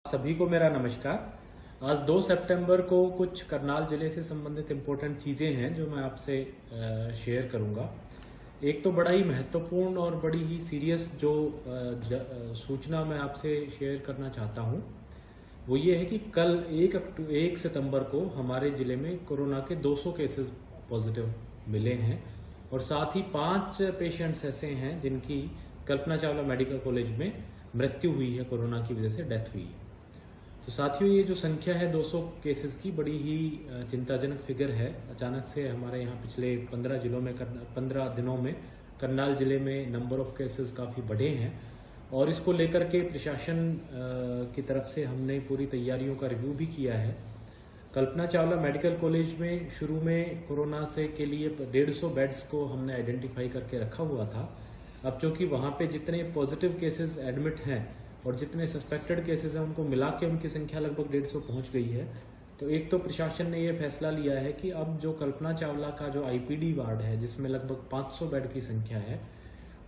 सभी को मेरा नमस्कार। आज 2 सितंबर को कुछ करनाल जिले से संबंधित इम्पोर्टेंट चीज़ें हैं जो मैं आपसे शेयर करूंगा। एक तो बड़ा ही महत्वपूर्ण और बड़ी ही सीरियस जो सूचना मैं आपसे शेयर करना चाहता हूं, वो ये है कि कल 1 सितंबर को हमारे ज़िले में कोरोना के 200 केसेस पॉजिटिव मिले हैं और साथ ही 5 पेशेंट्स ऐसे हैं जिनकी कल्पना चावला मेडिकल कॉलेज में मृत्यु हुई है, कोरोना की वजह से डेथ हुई है। तो साथियों, ये जो संख्या है 200 केसेस की, बड़ी ही चिंताजनक फिगर है। अचानक से हमारे यहाँ पिछले 15 दिनों में करनाल जिले में नंबर ऑफ केसेस काफ़ी बढ़े हैं और इसको लेकर के प्रशासन की तरफ से हमने पूरी तैयारियों का रिव्यू भी किया है। कल्पना चावला मेडिकल कॉलेज में शुरू में कोरोना से के लिए 150 बेड्स को हमने आइडेंटिफाई करके रखा हुआ था। अब चूंकि वहाँ पे जितने पॉजिटिव केसेस एडमिट हैं और जितने सस्पेक्टेड केसेस हैं उनको मिला के उनकी संख्या लगभग 150 पहुंच गई है। तो एक तो प्रशासन ने ये फैसला लिया है कि अब जो कल्पना चावला का जो आईपीडी वार्ड है जिसमें लगभग 500 बेड की संख्या है,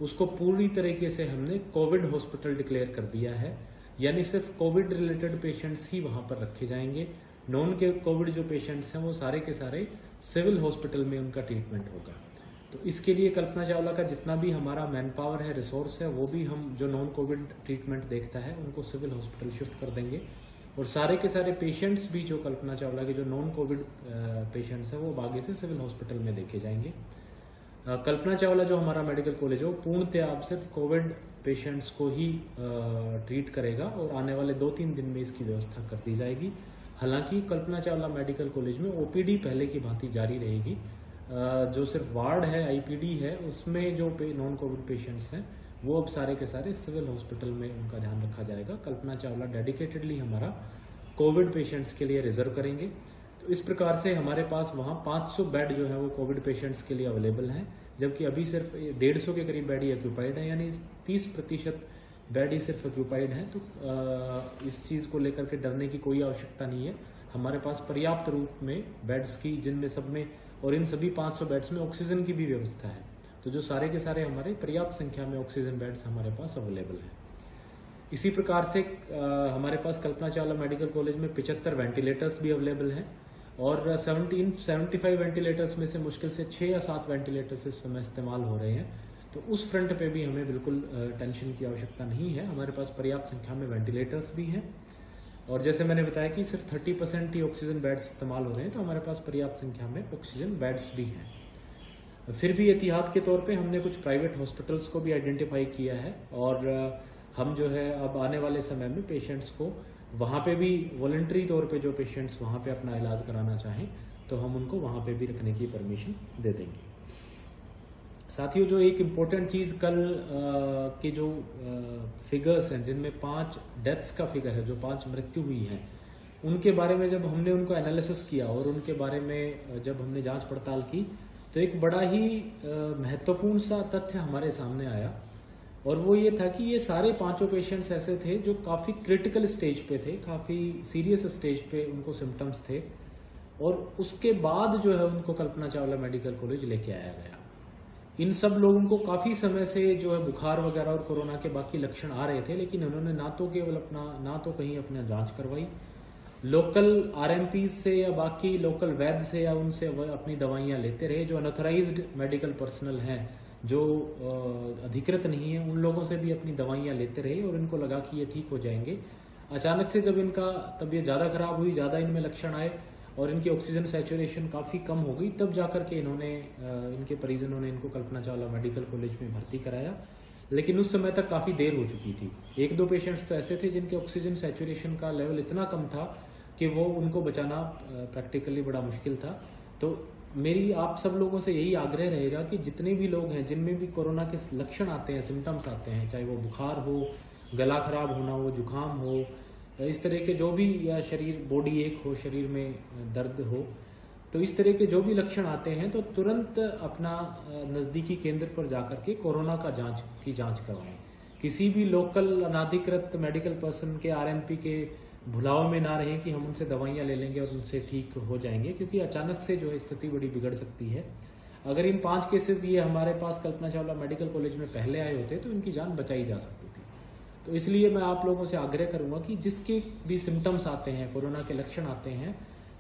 उसको पूरी तरीके से हमने कोविड हॉस्पिटल डिक्लेयर कर दिया है। यानी सिर्फ कोविड रिलेटेड पेशेंट्स ही वहां पर रखे जाएंगे। नॉन के कोविड जो पेशेंट्स हैं वो सारे के सारे सिविल हॉस्पिटल में उनका ट्रीटमेंट होगा। तो इसके लिए कल्पना चावला का जितना भी हमारा मैन पावर है, रिसोर्स है, वो भी हम जो नॉन कोविड ट्रीटमेंट देखता है उनको सिविल हॉस्पिटल शिफ्ट कर देंगे और सारे के सारे पेशेंट्स भी जो कल्पना चावला के जो नॉन कोविड पेशेंट्स हैं वो आगे से सिविल हॉस्पिटल में देखे जाएंगे। कल्पना चावला जो हमारा मेडिकल कॉलेज है वो पूर्णतः अब सिर्फ कोविड पेशेंट्स को ही ट्रीट करेगा और आने वाले 2-3 दिन में इसकी व्यवस्था कर दी जाएगी। हालांकि कल्पना चावला मेडिकल कॉलेज में ओपीडी पहले की भांति जारी रहेगी। जो सिर्फ वार्ड है, आईपीडी है, उसमें जो नॉन कोविड पेशेंट्स हैं वो अब सारे के सारे सिविल हॉस्पिटल में उनका ध्यान रखा जाएगा। कल्पना चावला डेडिकेटेडली हमारा कोविड पेशेंट्स के लिए रिजर्व करेंगे। तो इस प्रकार से हमारे पास वहाँ 500 बेड जो है वो कोविड पेशेंट्स के लिए अवेलेबल हैं, जबकि अभी सिर्फ 150 के करीब बेड ही ऑक्यूपाइड है, यानी 30% बेड ही सिर्फ ऑक्यूपाइड हैं। तो इस चीज़ को लेकर के डरने की कोई आवश्यकता नहीं है। हमारे पास पर्याप्त रूप में बेड्स की, जिनमें सब में और इन सभी 500 बेड्स में ऑक्सीजन की भी व्यवस्था है। तो जो सारे के सारे हमारे पर्याप्त संख्या में ऑक्सीजन बेड्स हमारे पास अवेलेबल हैं। इसी प्रकार से हमारे पास कल्पना चावला मेडिकल कॉलेज में 75 वेंटिलेटर्स भी अवेलेबल हैं और 75 वेंटिलेटर्स में से मुश्किल से 6 या 7 वेंटिलेटर्स इस समय इस्तेमाल हो रहे हैं। तो उस फ्रंट पे भी हमें बिल्कुल टेंशन की आवश्यकता नहीं है। हमारे पास पर्याप्त संख्या में वेंटिलेटर्स भी हैं और जैसे मैंने बताया कि सिर्फ 30% ही ऑक्सीजन बेड्स इस्तेमाल हो रहे हैं, तो हमारे पास पर्याप्त संख्या में ऑक्सीजन बेड्स भी हैं। फिर भी एहतियात के तौर पे हमने कुछ प्राइवेट हॉस्पिटल्स को भी आइडेंटिफाई किया है और हम जो है अब आने वाले समय में पेशेंट्स को वहाँ पे भी वॉलंटरी तौर पे जो पेशेंट्स वहाँ पे अपना इलाज कराना चाहें तो हम उनको वहाँ पे भी रखने की परमिशन दे देंगे। साथियों, जो एक इम्पोर्टेंट चीज़ कल के जो फिगर्स हैं जिनमें 5 डेथ्स का फिगर है, जो 5 मृत्यु हुई हैं, उनके बारे में जब हमने उनको एनालिसिस किया और उनके बारे में जब हमने जांच पड़ताल की तो एक बड़ा ही महत्वपूर्ण सा तथ्य हमारे सामने आया और वो ये था कि ये सारे 5 पेशेंट्स ऐसे थे जो काफ़ी क्रिटिकल स्टेज पे थे, काफ़ी सीरियस स्टेज पे उनको सिम्टम्स थे और उसके बाद जो है उनको कल्पना चावला मेडिकल कॉलेज लेके आया गया। इन सब लोगों को काफ़ी समय से जो है बुखार वगैरह और कोरोना के बाकी लक्षण आ रहे थे, लेकिन उन्होंने ना तो कहीं अपना जांच करवाई, लोकल आरएमपी से या बाकी लोकल वैद्य से या उनसे अपनी दवाइयाँ लेते रहे। जो अनऑथराइज्ड मेडिकल पर्सनल हैं, जो अधिकृत नहीं है, उन लोगों से भी अपनी दवाइयाँ लेते रहे और इनको लगा कि ये ठीक हो जाएंगे। अचानक से जब इनका तबीयत ज़्यादा खराब हुई, ज़्यादा इनमें लक्षण आए और इनकी ऑक्सीजन सैचुरेशन काफ़ी कम हो गई, तब जाकर के इनके परिजनों ने इनको कल्पना चावला मेडिकल कॉलेज में भर्ती कराया। लेकिन उस समय तक काफ़ी देर हो चुकी थी। 1-2 पेशेंट्स तो ऐसे थे जिनके ऑक्सीजन सैचुरेशन का लेवल इतना कम था कि वो उनको बचाना प्रैक्टिकली बड़ा मुश्किल था। तो मेरी आप सब लोगों से यही आग्रह रहेगा कि जितने भी लोग हैं जिनमें भी कोरोना के लक्षण आते हैं, सिम्टम्स आते हैं, चाहे वो बुखार हो, गला खराब होना हो, जुकाम हो, इस तरह के जो भी, या शरीर बॉडी एक हो, शरीर में दर्द हो, तो इस तरह के जो भी लक्षण आते हैं तो तुरंत अपना नज़दीकी केंद्र पर जाकर के कोरोना का जांच करवाएं। किसी भी लोकल अनाधिकृत मेडिकल पर्सन के आरएमपी के भुलाव में ना रहें कि हम उनसे दवाइयाँ ले लेंगे और उनसे ठीक हो जाएंगे, क्योंकि अचानक से जो है स्थिति बड़ी बिगड़ सकती है। अगर इन 5 केसेस ये हमारे पास कल्पना चावला मेडिकल कॉलेज में पहले आए होते तो इनकी जान बचाई जा सकती थी। तो इसलिए मैं आप लोगों से आग्रह करूंगा कि जिसके भी सिम्टम्स आते हैं, कोरोना के लक्षण आते हैं,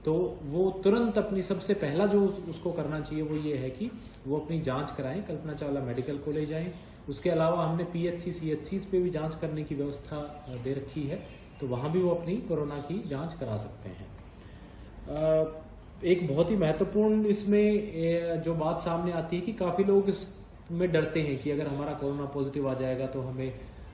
तो वो तुरंत अपनी सबसे पहला जो उसको करना चाहिए वो ये है कि वो अपनी जांच कराएं, कल्पना चावला मेडिकल कॉलेज जाएं। उसके अलावा हमने PHC CHCs पे भी जांच करने की व्यवस्था दे रखी है, तो वहाँ भी वो अपनी कोरोना की जांच करा सकते हैं। एक बहुत ही महत्वपूर्ण इसमें जो बात सामने आती है कि काफ़ी लोग इसमें डरते हैं कि अगर हमारा कोरोना पॉजिटिव आ जाएगा तो हमें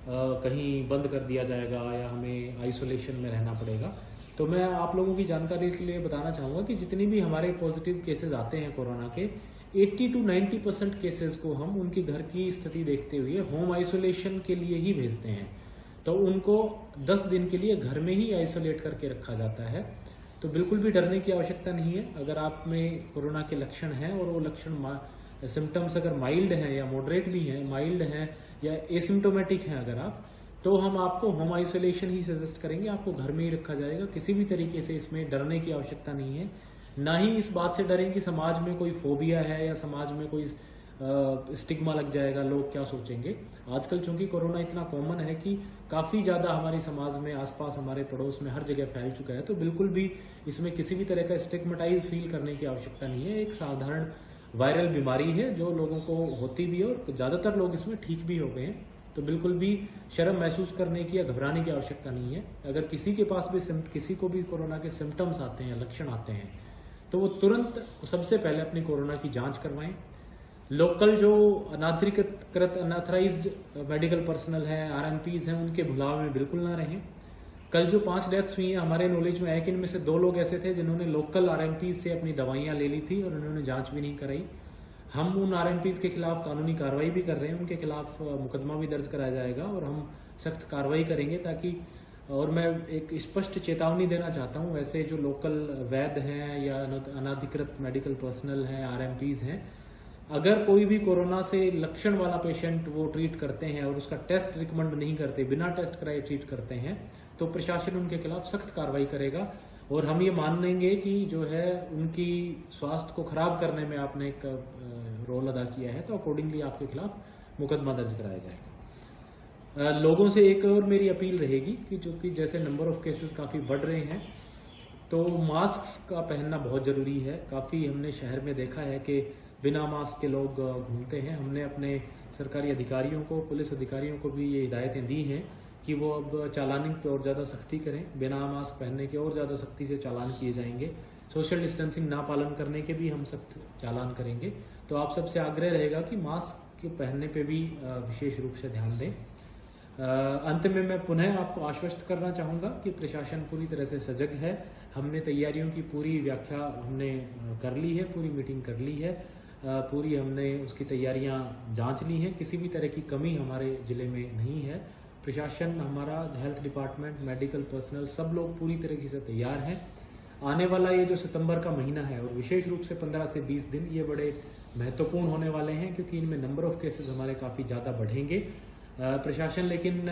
कहीं बंद कर दिया जाएगा या हमें आइसोलेशन में रहना पड़ेगा। तो मैं आप लोगों की जानकारी के लिए बताना चाहूँगा कि जितनी भी हमारे पॉजिटिव केसेस आते हैं कोरोना के, 80 to 90% केसेस को हम उनकी घर की स्थिति देखते हुए होम आइसोलेशन के लिए ही भेजते हैं। तो उनको 10 दिन के लिए घर में ही आइसोलेट करके रखा जाता है। तो बिल्कुल भी डरने की आवश्यकता नहीं है। अगर आप में कोरोना के लक्षण हैं और वो लक्षण सिम्टम्स अगर माइल्ड हैं या मॉडरेट भी हैं, माइल्ड हैं या एसिम्टोमेटिक हैं अगर आप, तो हम आपको होम आइसोलेशन ही सजेस्ट करेंगे, आपको घर में ही रखा जाएगा। किसी भी तरीके से इसमें डरने की आवश्यकता नहीं है। ना ही इस बात से डरें कि समाज में कोई फोबिया है या समाज में कोई स्टिग्मा लग जाएगा, लोग क्या सोचेंगे। आजकल चूंकि कोरोना इतना कॉमन है कि काफ़ी ज़्यादा हमारी समाज में, आसपास, हमारे पड़ोस में हर जगह फैल चुका है, तो बिल्कुल भी इसमें किसी भी तरह का स्टिग्मेटाइज फील करने की आवश्यकता नहीं है। एक साधारण वायरल बीमारी है जो लोगों को होती भी है और ज़्यादातर लोग इसमें ठीक भी हो गए हैं। तो बिल्कुल भी शर्म महसूस करने की या घबराने की आवश्यकता नहीं है। अगर किसी के पास भी किसी को भी कोरोना के सिम्टम्स आते हैं, लक्षण आते हैं, तो वो तुरंत सबसे पहले अपनी कोरोना की जांच करवाएं। लोकल जो अनाधिकृत अनऑथराइज्ड मेडिकल पर्सनल हैं, RMPs हैं, उनके भुलाव में बिल्कुल ना रहें। कल जो 5 डेथ्स हुई हैं, हमारे नॉलेज में है कि इनमें से 2 लोग ऐसे थे जिन्होंने लोकल RMPs से अपनी दवाइयाँ ले ली थी और उन्होंने जांच भी नहीं कराई। हम उन RMPs के खिलाफ कानूनी कार्रवाई भी कर रहे हैं, उनके खिलाफ मुकदमा भी दर्ज कराया जाएगा और हम सख्त कार्रवाई करेंगे ताकि, और मैं एक स्पष्ट चेतावनी देना चाहता हूँ, वैसे जो लोकल वैद्य हैं या अनाधिकृत मेडिकल पर्सनल हैं, RMPs हैं, अगर कोई भी कोरोना से लक्षण वाला पेशेंट वो ट्रीट करते हैं और उसका टेस्ट रिकमेंड नहीं करते, बिना टेस्ट कराए ट्रीट करते हैं, तो प्रशासन उनके खिलाफ सख्त कार्रवाई करेगा। और हम ये मान लेंगे कि जो है उनकी स्वास्थ्य को खराब करने में आपने एक रोल अदा किया है, तो अकॉर्डिंगली आपके खिलाफ मुकदमा दर्ज कराया जाएगा। लोगों से एक और मेरी अपील रहेगी कि जो कि जैसे नंबर ऑफ केसेस काफ़ी बढ़ रहे हैं, तो मास्क का पहनना बहुत ज़रूरी है। काफ़ी हमने शहर में देखा है कि बिना मास्क के लोग घूमते हैं। हमने अपने सरकारी अधिकारियों को, पुलिस अधिकारियों को भी ये हिदायतें दी हैं कि वो अब चालानिंग पे और ज़्यादा सख्ती करें। बिना मास्क पहनने के और ज़्यादा सख्ती से चालान किए जाएंगे। सोशल डिस्टेंसिंग ना पालन करने के भी हम सख्त चालान करेंगे। तो आप सबसे आग्रह रहेगा कि मास्क के पहनने पे भी विशेष रूप से ध्यान दें। अंत में मैं पुनः आपको आश्वस्त करना चाहूँगा कि प्रशासन पूरी तरह से सजग है। हमने तैयारियों की पूरी व्याख्या हमने कर ली है, पूरी मीटिंग कर ली है, पूरी हमने उसकी तैयारियां जांच ली हैं। किसी भी तरह की कमी हमारे ज़िले में नहीं है। प्रशासन, हमारा हेल्थ डिपार्टमेंट, मेडिकल पर्सनल, सब लोग पूरी तरीके से तैयार हैं। आने वाला ये जो सितंबर का महीना है और विशेष रूप से 15 से 20 दिन, ये बड़े महत्वपूर्ण होने वाले हैं क्योंकि इनमें नंबर ऑफ केसेस हमारे काफ़ी ज़्यादा बढ़ेंगे। प्रशासन लेकिन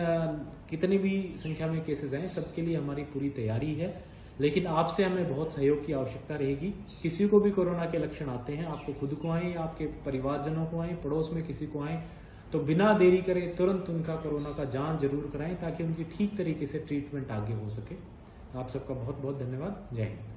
कितनी भी संख्या में केसेस आए, सबके लिए हमारी पूरी तैयारी है। लेकिन आपसे हमें बहुत सहयोग की आवश्यकता रहेगी। किसी को भी कोरोना के लक्षण आते हैं, आपको खुद को आए, आपके परिवारजनों को आए, पड़ोस में किसी को आए, तो बिना देरी करें तुरंत उनका कोरोना का जांच जरूर कराएं ताकि उनकी ठीक तरीके से ट्रीटमेंट आगे हो सके। आप सबका बहुत बहुत धन्यवाद। जय हिंद।